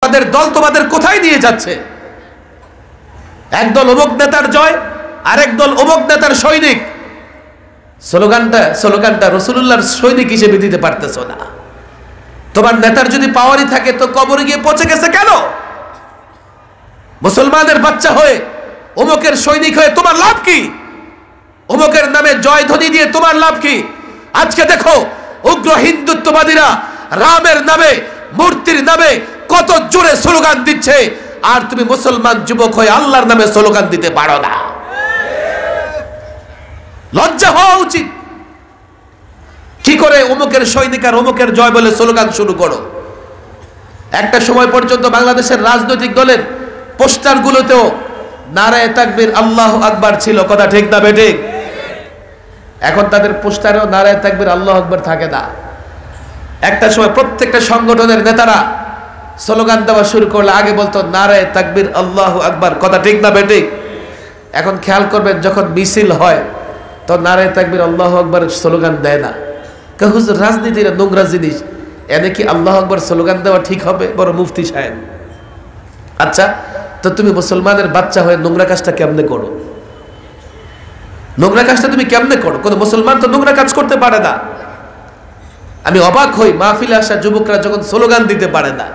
তোমাদের দল তোমাদের কোথায় নিয়ে যাচ্ছে? একদল অমুক নেতার জয়, আরেক দল অমুক নেতার সৈনিক। স্লোগানটা রাসূলুল্লাহর সৈনিক হিসেবে দিতে পারতেছো না। তোমার নেতার যদি পাওয়ারই থাকে তো কবরে গিয়ে পচে গেছে কেন? মুসলমানের বাচ্চা হয়ে অমুকের সৈনিক হয়ে তোমার লাভ কি? অমুকের নামে জয়ধ্বনি দিয়ে তোমার লাভ কি? আজকে দেখো উগ্র হিন্দুত্ববাদীরা রামের নামে, মূর্তির নামে কত জোরে স্লোগান দিচ্ছে, আর তুমি মুসলমান যুবক হয়ে আল্লাহর নামে স্লোগান দিতে পারো না। লজ্জা হওয়া উচিত। কি করে অমুকের সৈনিক আর অমুকের জয় বলে স্লোগান শুরু করো? একটা সময় পর্যন্ত বাংলাদেশের রাজনৈতিক দলের পোস্টারগুলোতেও নারায়ে তাকবীর আল্লাহু আকবার ছিল, কথা ঠিক না বেঠিক? এখন তাদের পোস্টারেও নারায়ে তাকবীর আল্লাহু আকবার থাকে না। একটা সময় প্রত্যেকটা সংগঠনের নেতারা স্লোগান দেওয়া শুরু করলে আগে বলতো নারায়ে তাকবীর আল্লাহু আকবার, কথা ঠিক না বেঠিক? এখন খেয়াল করবেন যখন মিছিল হয় তো নারায়ে তাকবীর আল্লাহু আকবার স্লোগান দেয় না। হুজুর রাজনীতির নোংরা জিনিস, এনে কি আল্লাহু আকবার স্লোগান দেওয়া ঠিক হবে? বড় মুফতি সাহেব। আচ্ছা, তো তুমি মুসলমানের বাচ্চা হয়ে নোংরা কাজটা কেমনে করো? নোংরা কাজটা তুমি কেমনে করো? কোন মুসলমান তো নোংরা কাজ করতে পারে না। আমি অবাক হই মাহফিলে আসা যুবকরা যখন স্লোগান দিতে পারে না।